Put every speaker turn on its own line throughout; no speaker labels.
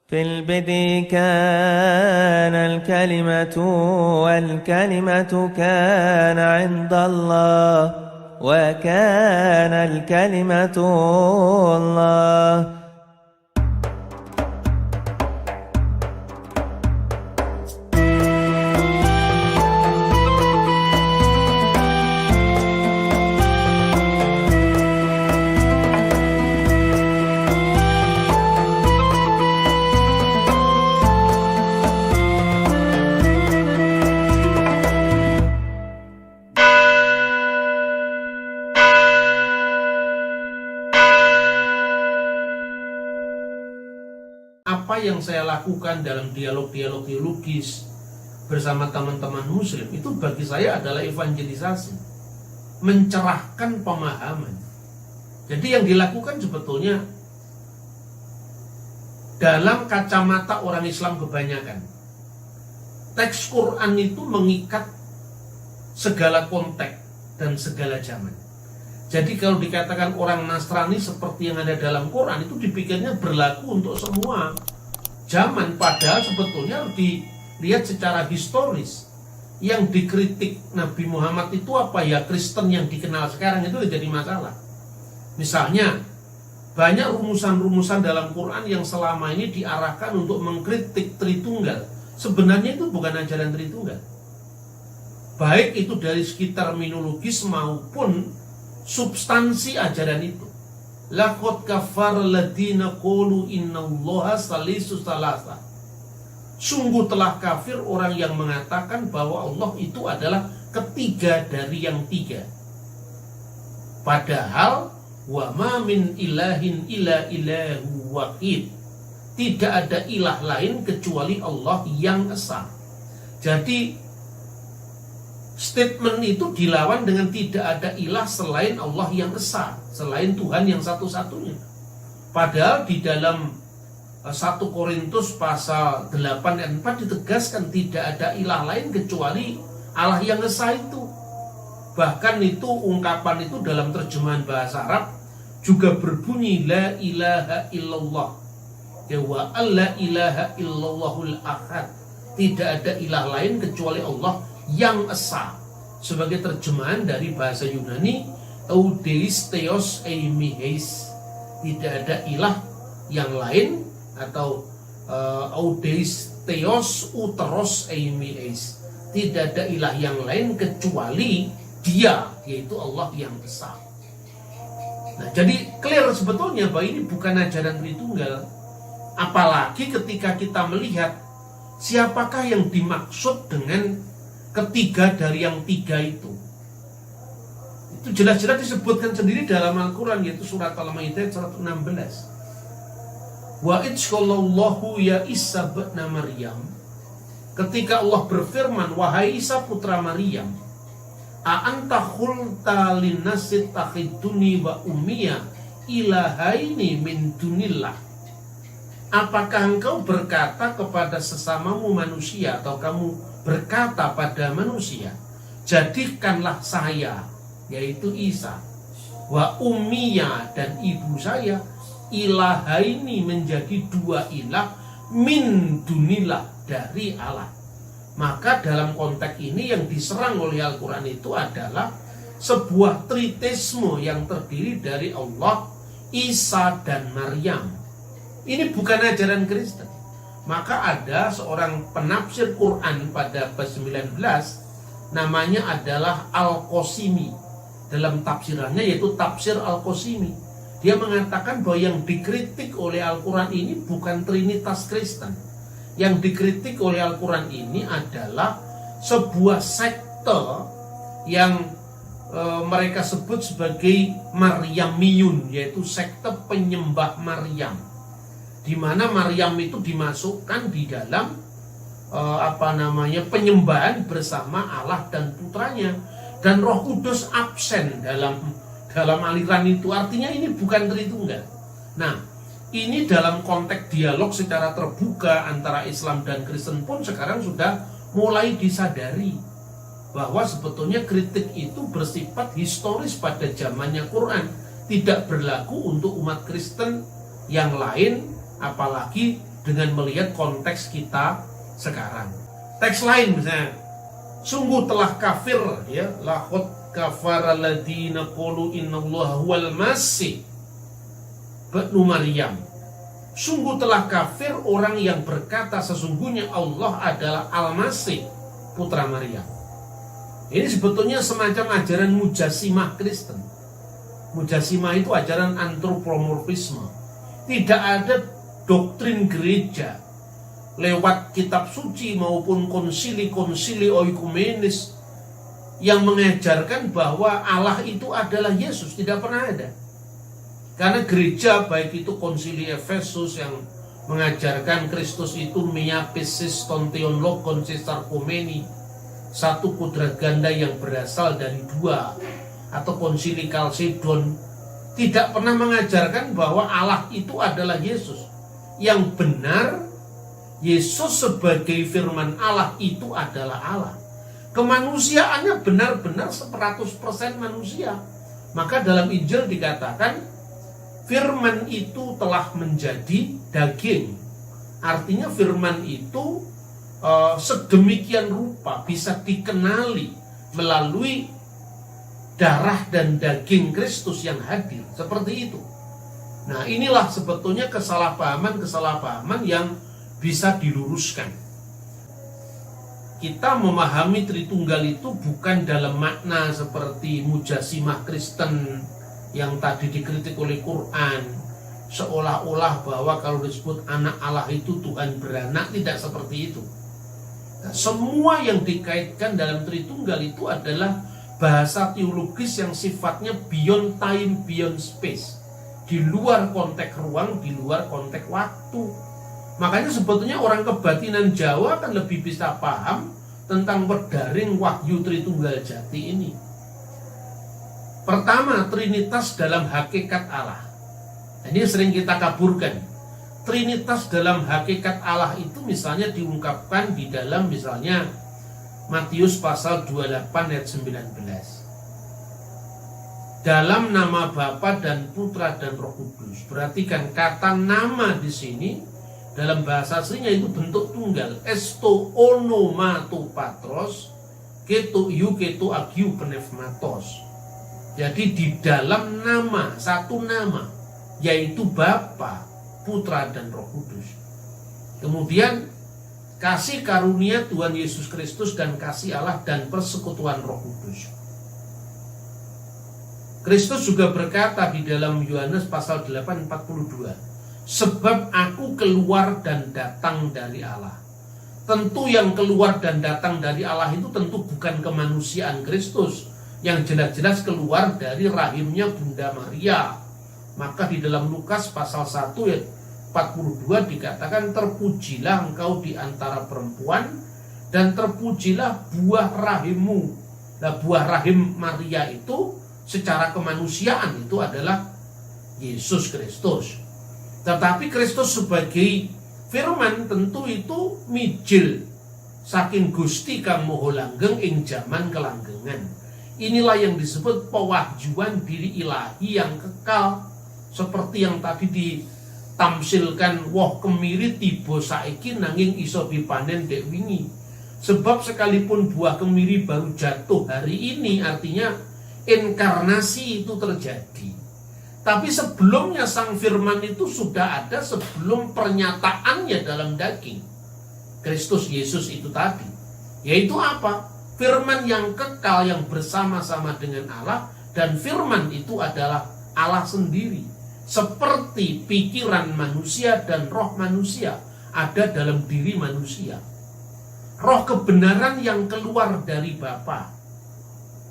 في البدء كان الكلمة والكلمة كان عند الله وكان الكلمة الله.
Apa yang saya lakukan dalam dialog-dialog teologis bersama teman-teman muslim itu bagi saya adalah evangelisasi, mencerahkan pemahaman. Jadi yang dilakukan sebetulnya dalam kacamata orang Islam kebanyakan, teks Quran itu mengikat segala konteks dan segala zaman. Jadi kalau dikatakan orang Nasrani seperti yang ada dalam Quran itu dipikirnya berlaku untuk semua zaman, padahal sebetulnya harus dilihat secara historis. Yang dikritik Nabi Muhammad itu apa ya? Kristen yang dikenal sekarang itu jadi masalah. Misalnya banyak rumusan-rumusan dalam Quran yang selama ini diarahkan untuk mengkritik Tritunggal. Sebenarnya itu bukan ajaran Tritunggal, baik itu dari segi terminologis maupun substansi ajaran itu. Laqad kafara alladziina qalu innallaha salisu salasa. Sungguh telah kafir orang yang mengatakan bahwa Allah itu adalah ketiga dari yang tiga. Padahal wa ma min ilahin illa ilahu wahid. Tidak ada ilah lain kecuali Allah yang esa. Jadi statement itu dilawan dengan tidak ada ilah selain Allah yang esa, selain Tuhan yang satu-satunya. Padahal di dalam 1 Korintus pasal 8 dan 4 ditegaskan tidak ada ilah lain kecuali Allah yang esa itu. Bahkan itu ungkapan itu dalam terjemahan bahasa Arab juga berbunyi la ilaha illallah. Wa alla ilaha illallahul ahad. Tidak ada ilah lain kecuali Allah yang esa. Sebagai terjemahan dari bahasa Yunani, Oudeis Theos Eimiheis, tidak ada ilah yang lain, atau Oudeis Theos Uteros Eimiheis, tidak ada ilah yang lain kecuali Dia, yaitu Allah yang esa. Nah, jadi clear sebetulnya bahwa ini bukan ajaran Tritunggal. Apalagi ketika kita melihat siapakah yang dimaksud dengan ketiga dari yang tiga itu. Itu jelas-jelas disebutkan sendiri dalam Al-Quran, yaitu surat Al-Maidah 116. Wa idz-qallallahu ya Isa ibn Maryam. Ketika Allah berfirman, wahai Isa putra Maryam, a anta qulta lin-nasi takhiduni wa ummiya ilahaini min dunillah. Apakah engkau berkata kepada sesamamu manusia, atau kamu berkata pada manusia, jadikanlah saya, yaitu Isa, wa ummiya, dan ibu saya, ilahaini, menjadi dua ilah, min dunillah, dari Allah. Maka dalam konteks ini yang diserang oleh Al-Quran itu adalah sebuah tritheisme yang terdiri dari Allah, Isa, dan Maryam. Ini bukan ajaran Kristen. Maka ada seorang penafsir Quran pada abad 19, namanya adalah Al-Qasimi. Dalam tafsirannya yaitu tafsir Al-Qasimi, dia mengatakan bahwa yang dikritik oleh Al-Quran ini bukan Trinitas Kristen. Yang dikritik oleh Al-Quran ini adalah sebuah sekte yang mereka sebut sebagai Maryamiyun, yaitu sekte penyembah Maryam, di mana Maryam itu dimasukkan di dalam penyembahan bersama Allah dan putranya, dan Roh Kudus absen dalam aliran itu. Artinya ini bukan Tritunggal. Nah, ini dalam konteks dialog secara terbuka antara Islam dan Kristen pun sekarang sudah mulai disadari bahwa sebetulnya kritik itu bersifat historis pada zamannya Quran, tidak berlaku untuk umat Kristen yang lain, apalagi dengan melihat konteks kita sekarang. Teks lain misalnya, sungguh telah kafir, ya, laqad kafara alladziina qalu innallaha huwal masih ibnu Maryam. Sungguh telah kafir orang yang berkata sesungguhnya Allah adalah Al-Masih, putra Maryam. Ini sebetulnya semacam ajaran Mujassimah Kristen. Mujassimah itu ajaran antropomorfisme. Tidak ada doktrin gereja lewat kitab suci maupun konsili-konsili oikumenis yang mengajarkan bahwa Allah itu adalah Yesus. Tidak pernah ada. Karena gereja, baik itu konsili Efesus yang mengajarkan Kristus itu miapesis tontion logon sesarkomeni, satu kudrat ganda yang berasal dari dua, atau konsili Kalsedon, tidak pernah mengajarkan bahwa Allah itu adalah Yesus. Yang benar, Yesus sebagai firman Allah itu adalah Allah. Kemanusiaannya benar-benar 100% manusia. Maka dalam Injil dikatakan firman itu telah menjadi daging. Artinya firman itu sedemikian rupa bisa dikenali melalui darah dan daging Kristus yang hadir. Seperti itu. Nah, inilah sebetulnya kesalahpahaman yang bisa diluruskan. Kita memahami Tritunggal itu bukan dalam makna seperti Mujassimah Kristen yang tadi dikritik oleh Quran, seolah-olah bahwa kalau disebut anak Allah itu Tuhan beranak. Tidak seperti itu. Nah, semua yang dikaitkan dalam Tritunggal itu adalah bahasa teologis yang sifatnya beyond time, beyond space, di luar konteks ruang, di luar konteks waktu. Makanya sebetulnya orang kebatinan Jawa kan lebih bisa paham tentang pedaring wahyu Tritunggal Jati ini. Pertama, Trinitas dalam hakikat Allah. Ini sering kita kaburkan. Trinitas dalam hakikat Allah itu misalnya diungkapkan di dalam misalnya Matius pasal 28 ayat 19. Dalam nama Bapa dan Putra dan Roh Kudus. Perhatikan kata nama di sini dalam bahasa aslinya itu bentuk tunggal. Esto onomato patros keto iu keto agiu pneumatos. Jadi di dalam nama, satu nama, yaitu Bapa, Putra, dan Roh Kudus. Kemudian kasih karunia Tuhan Yesus Kristus dan kasih Allah dan persekutuan Roh Kudus. Kristus juga berkata di dalam Yohanes pasal 8:42, sebab aku keluar dan datang dari Allah. Tentu yang keluar dan datang dari Allah itu tentu bukan kemanusiaan Kristus, yang jelas-jelas keluar dari rahimnya Bunda Maria. Maka di dalam Lukas pasal 1 ayat 42 dikatakan terpujilah engkau di antara perempuan dan terpujilah buah rahimmu. Nah, buah rahim Maria itu secara kemanusiaan itu adalah Yesus Kristus. Tetapi Kristus sebagai firman tentu itu mijil saking Gusti kang moho langgeng ing jaman kelanggengan. Inilah yang disebut pewahyuan diri ilahi yang kekal, seperti yang tadi ditamsilkan woh kemiri tiba saiki nanging iso dipanen dek wingi. Sebab sekalipun buah kemiri baru jatuh hari ini, artinya inkarnasi itu terjadi. Tapi sebelumnya sang firman itu sudah ada sebelum pernyataannya dalam daging. Kristus Yesus itu tadi. Yaitu apa? Firman yang kekal yang bersama-sama dengan Allah, dan firman itu adalah Allah sendiri. Seperti pikiran manusia dan roh manusia ada dalam diri manusia. Roh kebenaran yang keluar dari Bapa.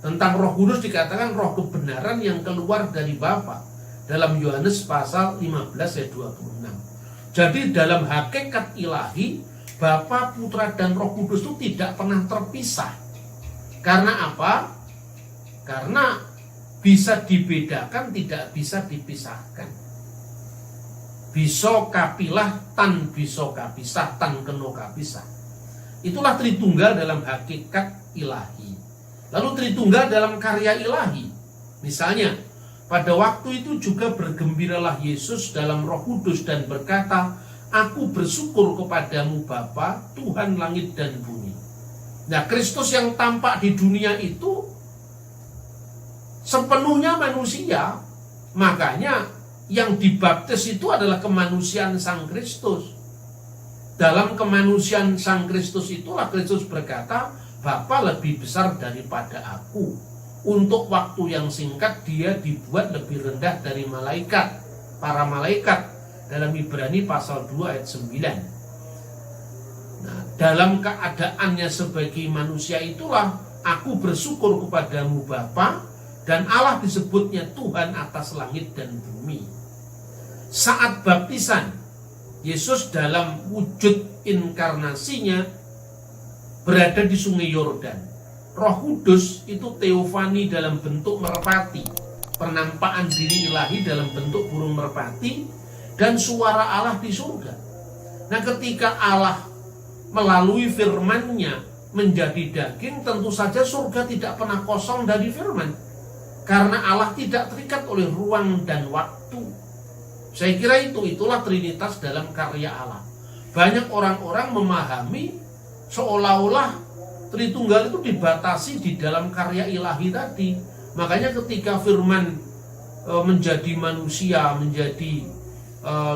Tentang Roh Kudus dikatakan roh kebenaran yang keluar dari Bapa dalam Yohanes pasal 15 ayat 26. Jadi dalam hakikat ilahi, Bapa, Putra, dan Roh Kudus itu tidak pernah terpisah. Karena apa? Karena bisa dibedakan, tidak bisa dipisahkan. Bisa kapilah tan bisa kapisah tan keno kapisah. Itulah Tritunggal dalam hakikat ilahi. Lalu Tritunggal dalam karya ilahi. Misalnya, pada waktu itu juga bergembiralah Yesus dalam Roh Kudus dan berkata, Aku bersyukur kepadamu Bapa, Tuhan langit dan bumi. Nah, Kristus yang tampak di dunia itu sepenuhnya manusia. Makanya yang dibaptis itu adalah kemanusiaan Sang Kristus. Dalam kemanusiaan Sang Kristus itulah Kristus berkata, Bapa lebih besar daripada aku. Untuk waktu yang singkat dia dibuat lebih rendah dari malaikat, para malaikat, dalam Ibrani pasal 2 ayat 9. Nah, dalam keadaannya sebagai manusia itulah aku bersyukur kepadamu Bapa, dan Allah disebutnya Tuhan atas langit dan bumi. Saat baptisan, Yesus dalam wujud inkarnasinya berada di sungai Yordan. Roh Kudus itu teofani dalam bentuk merpati, penampakan diri ilahi dalam bentuk burung merpati, dan suara Allah di surga. Nah, ketika Allah melalui firman-Nya menjadi daging, tentu saja surga tidak pernah kosong dari firman, karena Allah tidak terikat oleh ruang dan waktu. Saya kira itulah Trinitas dalam karya Allah. Banyak orang-orang memahami seolah-olah Tritunggal itu dibatasi di dalam karya ilahi tadi. Makanya ketika firman menjadi manusia, menjadi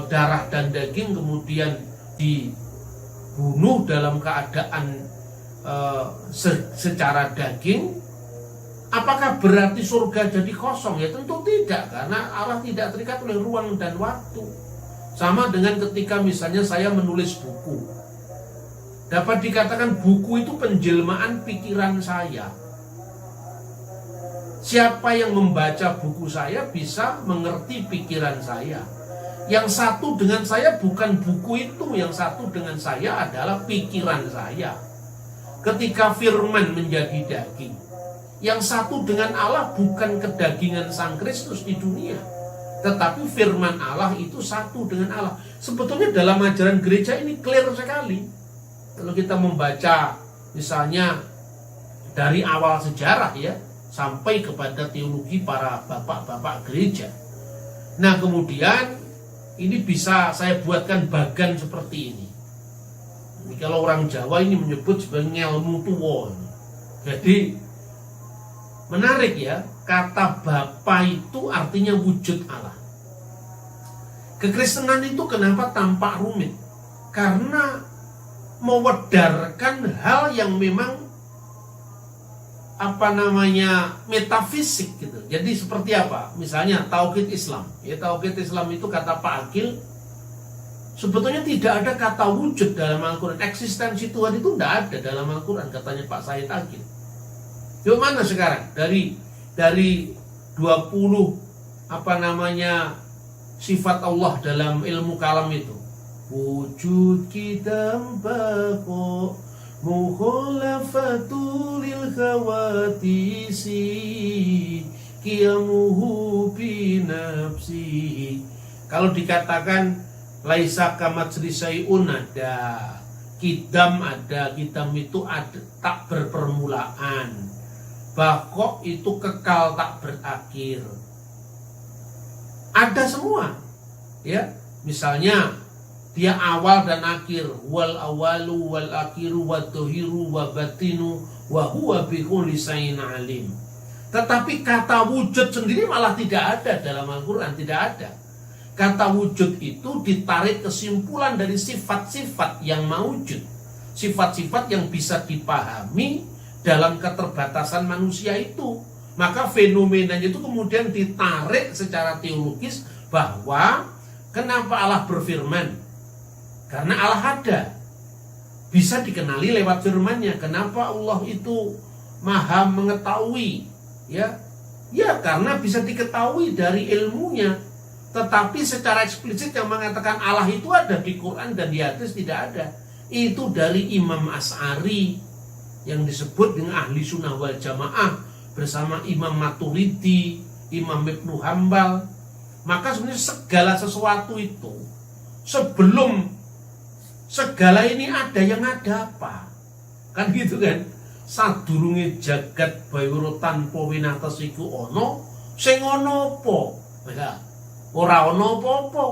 darah dan daging, kemudian dibunuh dalam keadaan secara daging, apakah berarti surga jadi kosong? Ya tentu tidak, karena Allah tidak terikat oleh ruang dan waktu. Sama dengan ketika misalnya saya menulis buku. Dapat dikatakan buku itu penjelmaan pikiran saya. Siapa yang membaca buku saya bisa mengerti pikiran saya. Yang satu dengan saya bukan buku itu, yang satu dengan saya adalah pikiran saya. Ketika firman menjadi daging, yang satu dengan Allah bukan kedagingan Sang Kristus di dunia, tetapi firman Allah itu satu dengan Allah. Sebetulnya dalam ajaran gereja ini clear sekali. Kalau kita membaca misalnya dari awal sejarah ya, sampai kepada teologi para bapak-bapak gereja. Nah, kemudian ini bisa saya buatkan bagan seperti ini. Ini kalau orang Jawa ini menyebut sebagai ngelmu tuwo. Jadi menarik ya, kata Bapa itu artinya wujud Allah. Kekristenan itu kenapa tampak rumit? Karena mewedarkan hal yang memang metafisik gitu. Jadi seperti apa? Misalnya tauhid Islam. Ya, tauhid Islam itu kata Pak Agil, sebetulnya tidak ada kata wujud dalam Al-Quran. Eksistensi Tuhan itu tidak ada dalam Al-Quran, katanya Pak Said Agil. Yuk, mana sekarang? Dari 20 sifat Allah dalam ilmu kalam itu. Wujud kita bako mukhalafatul khawatisi qiyamuhu binafsi. Kalau dikatakan laisa kamajri sayun, ada kidam, kidam itu ada, tak berpermulaan. Bako itu kekal, tak berakhir. Ada semua ya. Misalnya dia awal dan akhir, wal awalu wal akhiru wad dhahiru wa batinu wa huwa bi kulli syai'in alim. Tetapi kata wujud sendiri malah tidak ada dalam Al-Qur'an, tidak ada. Kata wujud itu ditarik kesimpulan dari sifat-sifat yang maujud, sifat-sifat yang bisa dipahami dalam keterbatasan manusia itu. Maka fenomenanya itu kemudian ditarik secara teologis bahwa kenapa Allah berfirman? Karena Allah ada, bisa dikenali lewat firman-Nya. Kenapa Allah itu maha mengetahui? Ya, karena bisa diketahui dari ilmunya. Tetapi secara eksplisit yang mengatakan Allah itu ada di Quran dan di hadis tidak ada. Itu dari Imam Asy'ari yang disebut dengan ahli sunnah wal jamaah bersama Imam Maturidi, Imam Ibnu Hambal. Maka sebenarnya segala sesuatu itu sebelum segala ini ada, yang ada apa? Kan gitu kan? Sadurunge jagat bayura tanpa winates iku ana, sing ana apa? Ora ana apa-apa.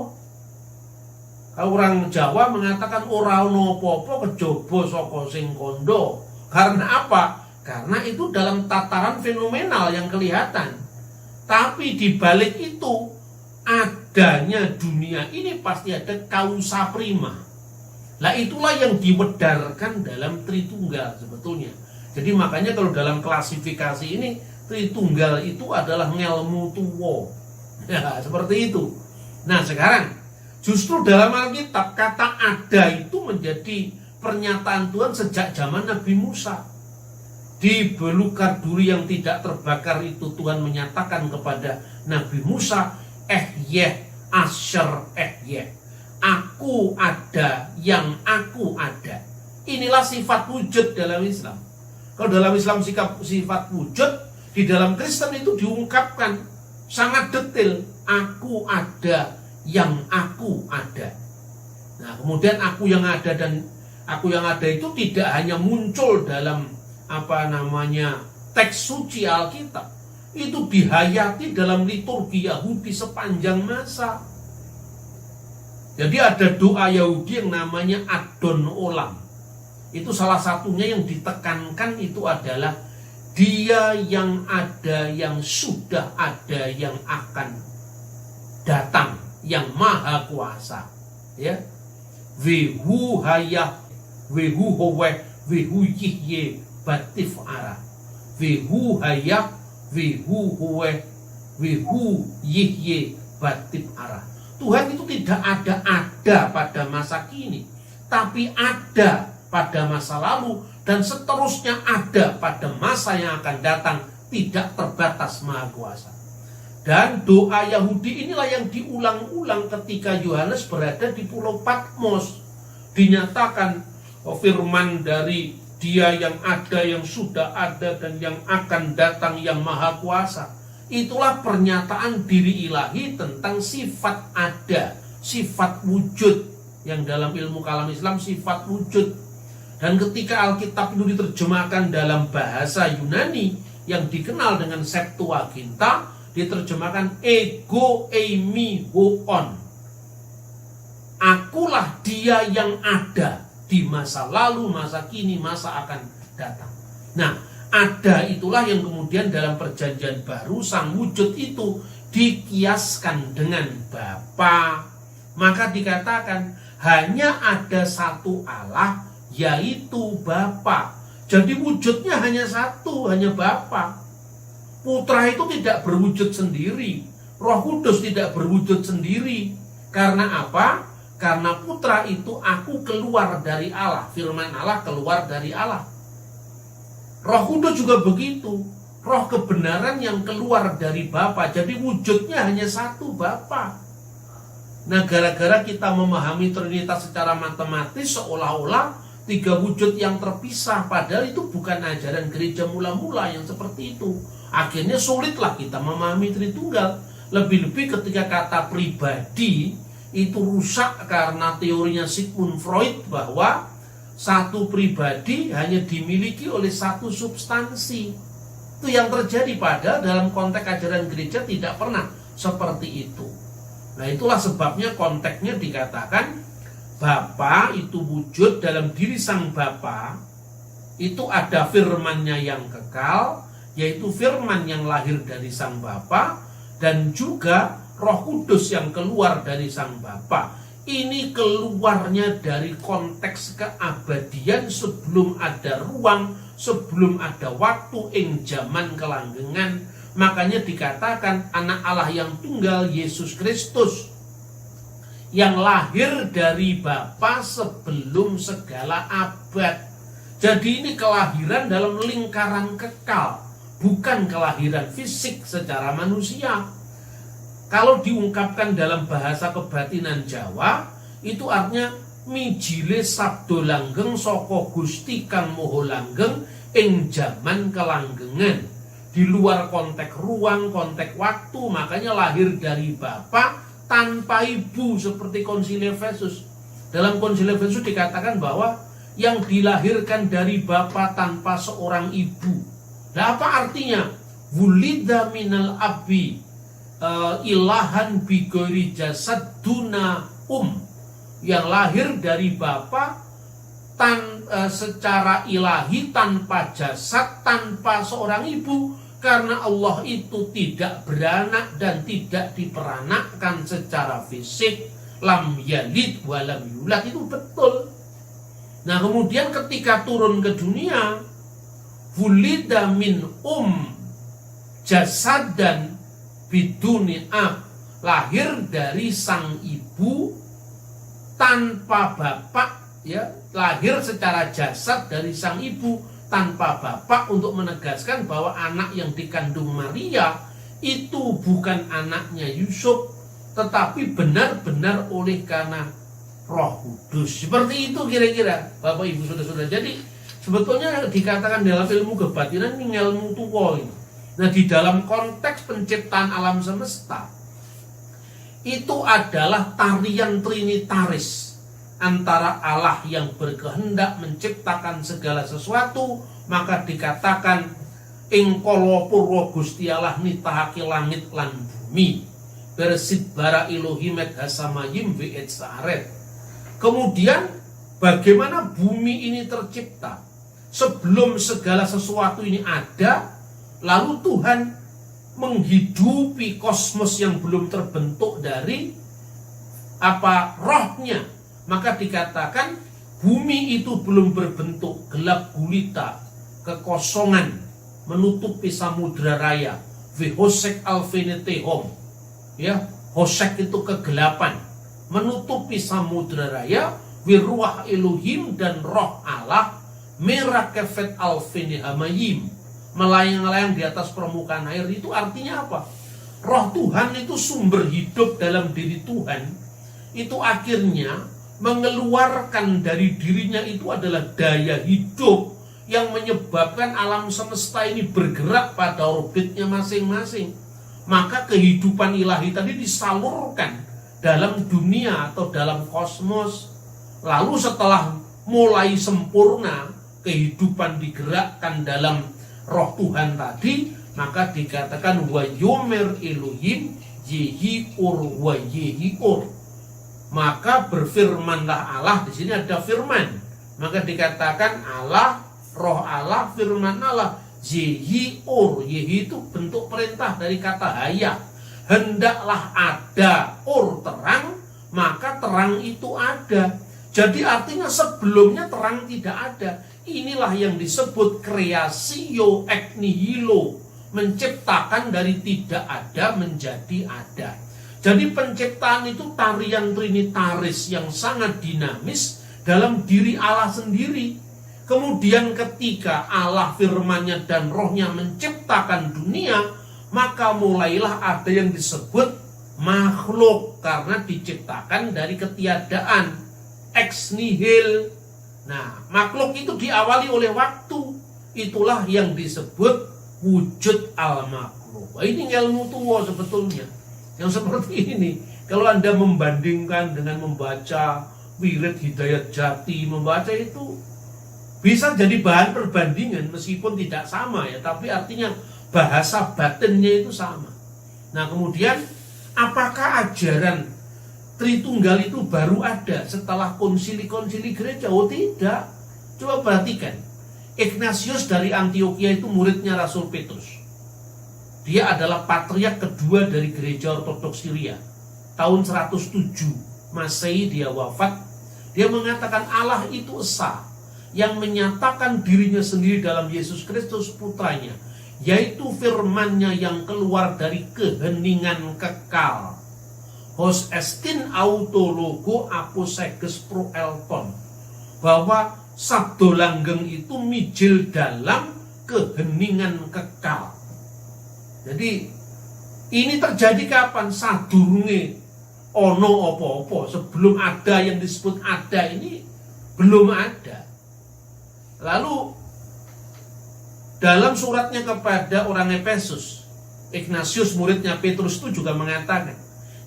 Orang Jawa mengatakan ora ono apa-apa kejaba saka sing kondo. Karena apa? Karena itu dalam tataran fenomenal yang kelihatan. Tapi di balik itu adanya dunia ini pasti ada kausa prima. Lah itulah yang diwedarkan dalam Tritunggal sebetulnya. Jadi makanya kalau dalam klasifikasi ini Tritunggal itu adalah ngelmu tuwo. Ya, seperti itu. Nah, sekarang justru dalam Alkitab kata ada itu menjadi pernyataan Tuhan sejak zaman Nabi Musa. Di belukar duri yang tidak terbakar itu Tuhan menyatakan kepada Nabi Musa, Asher aku ada yang aku ada. Inilah sifat wujud dalam Islam. Kalau dalam Islam sifat wujud, di dalam Kristen itu diungkapkan sangat detail. Aku ada yang aku ada. Nah, kemudian aku yang ada dan aku yang ada itu tidak hanya muncul dalam teks suci Alkitab, itu dihayati dalam liturgi Yahudi sepanjang masa. Jadi ada doa Yahudi yang namanya Adon Olam. Itu salah satunya yang ditekankan itu adalah Dia yang ada, yang sudah ada, yang akan datang, yang maha kuasa. Ya, Vehu hayah, Vehu howeh, Vehu yihye, Batif ara, Vehu hayah, Vehu howeh, Vehu yihye, Batif ara. Tuhan itu tidak ada pada masa kini, tapi ada pada masa lalu dan seterusnya ada pada masa yang akan datang, tidak terbatas maha kuasa. Dan doa Yahudi inilah yang diulang-ulang ketika Yohanes berada di Pulau Patmos. Dinyatakan firman dari Dia yang ada, yang sudah ada, dan yang akan datang, yang maha kuasa. Itulah pernyataan diri ilahi tentang sifat ada, sifat wujud, yang dalam ilmu kalam Islam sifat wujud. Dan ketika Alkitab itu diterjemahkan dalam bahasa Yunani yang dikenal dengan Septuaginta, diterjemahkan ego eimi hoon. Akulah Dia yang ada di masa lalu, masa kini, masa akan datang. Nah, ada itulah yang kemudian dalam perjanjian baru sang wujud itu dikiaskan dengan Bapa. Maka dikatakan hanya ada satu Allah, yaitu Bapa. Jadi wujudnya hanya satu, hanya Bapa. Putra itu tidak berwujud sendiri, Roh Kudus tidak berwujud sendiri. Karena apa? Karena putra itu aku keluar dari Allah, firman Allah keluar dari Allah. Roh Kudus juga begitu, roh kebenaran yang keluar dari Bapa. Jadi wujudnya hanya satu, Bapa. Nah, gara-gara kita memahami Trinitas secara matematis seolah-olah tiga wujud yang terpisah, padahal itu bukan ajaran gereja mula-mula yang seperti itu. Akhirnya sulitlah kita memahami Tritunggal. Lebih-lebih ketika kata pribadi itu rusak karena teorinya Sigmund Freud bahwa satu pribadi hanya dimiliki oleh satu substansi. Itu yang terjadi, padahal dalam konteks ajaran gereja tidak pernah seperti itu. Nah, itulah sebabnya konteksnya dikatakan Bapa itu wujud, dalam diri sang Bapa itu ada firman-Nya yang kekal, yaitu firman yang lahir dari sang Bapa, dan juga Roh Kudus yang keluar dari sang Bapa. Ini keluarnya dari konteks keabadian sebelum ada ruang, sebelum ada waktu, ing zaman kelanggengan. Makanya dikatakan anak Allah yang tunggal, Yesus Kristus, yang lahir dari Bapa sebelum segala abad. Jadi ini kelahiran dalam lingkaran kekal, bukan kelahiran fisik secara manusia. Kalau diungkapkan dalam bahasa kebatinan Jawa, itu artinya mijile sabdo langgeng saka Gusti kang moho langgeng ing jaman kelanggengan. Di luar konteks ruang, konteks waktu, makanya lahir dari Bapa tanpa ibu seperti Konsili Efesus. Dalam Konsili Efesus dikatakan bahwa yang dilahirkan dari Bapa tanpa seorang ibu. Nah, apa artinya? Wulida minal abi ilahan bigori jasad duna yang lahir dari Bapa secara ilahi, tanpa jasad, tanpa seorang ibu. Karena Allah itu tidak beranak dan tidak diperanakkan secara fisik. Lam yalid walam yulad, itu betul. Nah kemudian ketika turun ke dunia, wulida min jasadan biduni ab, lahir dari sang ibu tanpa bapak, ya, lahir secara jasad dari sang ibu tanpa bapak, untuk menegaskan bahwa anak yang dikandung Maria itu bukan anaknya Yusuf, tetapi benar-benar oleh karena Roh Kudus. Seperti itu kira-kira Bapak Ibu Saudara-saudara. Jadi sebetulnya dikatakan dalam ilmu kebatinan ini ilmu tua ini. Nah di dalam konteks penciptaan alam semesta itu adalah tarian trinitaris antara Allah yang berkehendak menciptakan segala sesuatu, maka dikatakan ing kala purwa Gusti Allah nitahake langit lan bumi bersid bara Elohim et hasamayim ve'et sa'aret. Kemudian bagaimana bumi ini tercipta? Sebelum segala sesuatu ini ada, lalu Tuhan menghidupi kosmos yang belum terbentuk dari rohnya. Maka dikatakan bumi itu belum berbentuk, gelap gulita, kekosongan menutupi samudra raya. Vihosek alfenetehom, ya, hosek itu kegelapan, menutupi samudra raya. Wiruah Elohim, dan roh Allah merakefet alfenehamayim, melayang-layang di atas permukaan air. Itu artinya apa? Roh Tuhan itu sumber hidup dalam diri Tuhan, itu akhirnya mengeluarkan dari dirinya itu adalah daya hidup yang menyebabkan alam semesta ini bergerak pada orbitnya masing-masing. Maka kehidupan ilahi tadi disalurkan dalam dunia atau dalam kosmos. Lalu setelah mulai sempurna kehidupan digerakkan dalam roh Tuhan tadi, maka dikatakan wa yomer Elohim yehi ur wa yehi ur. Maka berfirmanlah Allah. Di sini ada firman. Maka dikatakan Allah, roh Allah, firman Allah. Yehi ur. Yehi itu bentuk perintah dari kata haya. Hendaklah ada ur, terang, maka terang itu ada. Jadi artinya sebelumnya terang tidak ada. Inilah yang disebut kreasio ex nihilo, menciptakan dari tidak ada menjadi ada. Jadi penciptaan itu tarian trinitaris yang sangat dinamis dalam diri Allah sendiri. Kemudian ketika Allah firman-Nya dan rohnya menciptakan dunia, maka mulailah ada yang disebut makhluk, karena diciptakan dari ketiadaan, ex nihil. Nah, makhluk itu diawali oleh waktu. Itulah yang disebut wujud al-makhluk. Ini ilmu tua sebetulnya. Yang seperti ini, kalau Anda membandingkan dengan membaca Wirid Hidayat Jati, membaca itu bisa jadi bahan perbandingan meskipun tidak sama ya, tapi artinya bahasa batinnya itu sama. Nah kemudian apakah ajaran Tritunggal itu baru ada setelah konsili-konsili gereja? Oh tidak. Coba perhatikan, Ignatius dari Antioquia itu muridnya Rasul Petrus. Dia adalah patriark kedua dari gereja ortodoks Syria. Tahun 107 Masehi dia wafat. Dia mengatakan Allah itu esa, yang menyatakan dirinya sendiri dalam Yesus Kristus putranya, yaitu firman-Nya yang keluar dari keheningan kekal. Hos estin autologo aposeges pro elton, bahwa sabdo langgeng itu mijil dalam keheningan kekal. Jadi ini terjadi kapan? Sadurunge ono opo-opo, sebelum ada yang disebut ada ini belum ada. Lalu dalam suratnya kepada orang Efesus, Ignatius muridnya Petrus itu juga mengatakan,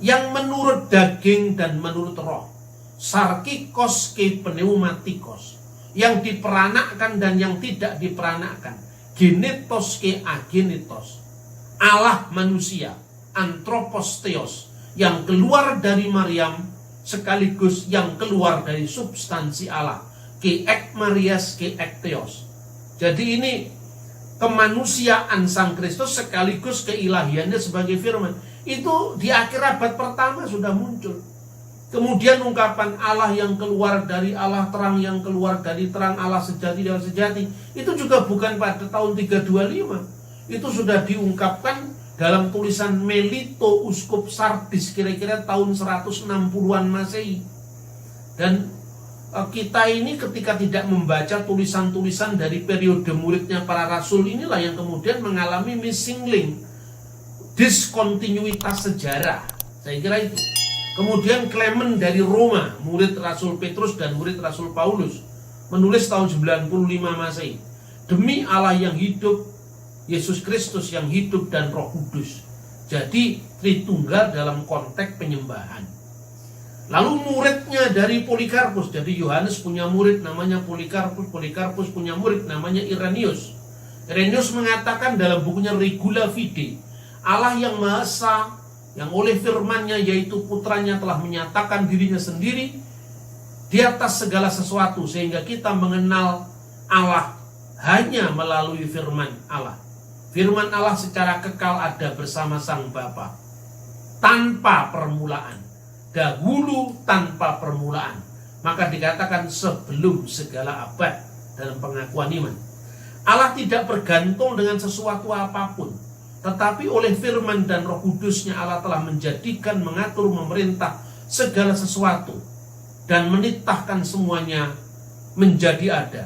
yang menurut daging dan menurut roh, sarkikos ke pneumatikos, yang diperanakkan dan yang tidak diperanakkan, genetos ke agenitos, Allah manusia, anthropos theos, yang keluar dari Maryam, sekaligus yang keluar dari substansi Allah. Ke ek Marias, ke ek Theos. Jadi ini kemanusiaan Sang Kristus sekaligus keilahiannya sebagai firman. Itu di akhir abad pertama sudah muncul. Kemudian ungkapan Allah yang keluar dari Allah, terang yang keluar dari terang, Allah sejati dan sejati, itu juga bukan pada tahun 325. Itu sudah diungkapkan dalam tulisan Melito Uskup Sardis kira-kira tahun 160-an Masehi. Dan kita ini ketika tidak membaca tulisan-tulisan dari periode muridnya para rasul, inilah yang kemudian mengalami missing link, diskontinuitas sejarah. Saya kira itu. Kemudian Clement dari Roma, murid Rasul Petrus dan murid Rasul Paulus, menulis tahun 95 Masehi. Demi Allah yang hidup, Yesus Kristus yang hidup dan Roh Kudus. Jadi Tritunggal dalam konteks penyembahan. Lalu muridnya dari Polikarpus, jadi Yohanes punya murid namanya Polikarpus, Polikarpus punya murid namanya Irenaeus. Irenaeus mengatakan dalam bukunya Regula Fide, Allah yang Maha Esa, yang oleh firman-Nya yaitu putranya telah menyatakan dirinya sendiri di atas segala sesuatu, sehingga kita mengenal Allah hanya melalui firman Allah. Firman Allah secara kekal ada bersama Sang Bapa, tanpa permulaan. Dahulu tanpa permulaan, maka dikatakan sebelum segala abad dalam pengakuan iman. Allah tidak bergantung dengan sesuatu apapun, tetapi oleh firman dan Roh Kudusnya Allah telah menjadikan, mengatur, memerintah segala sesuatu dan menitahkan semuanya menjadi ada.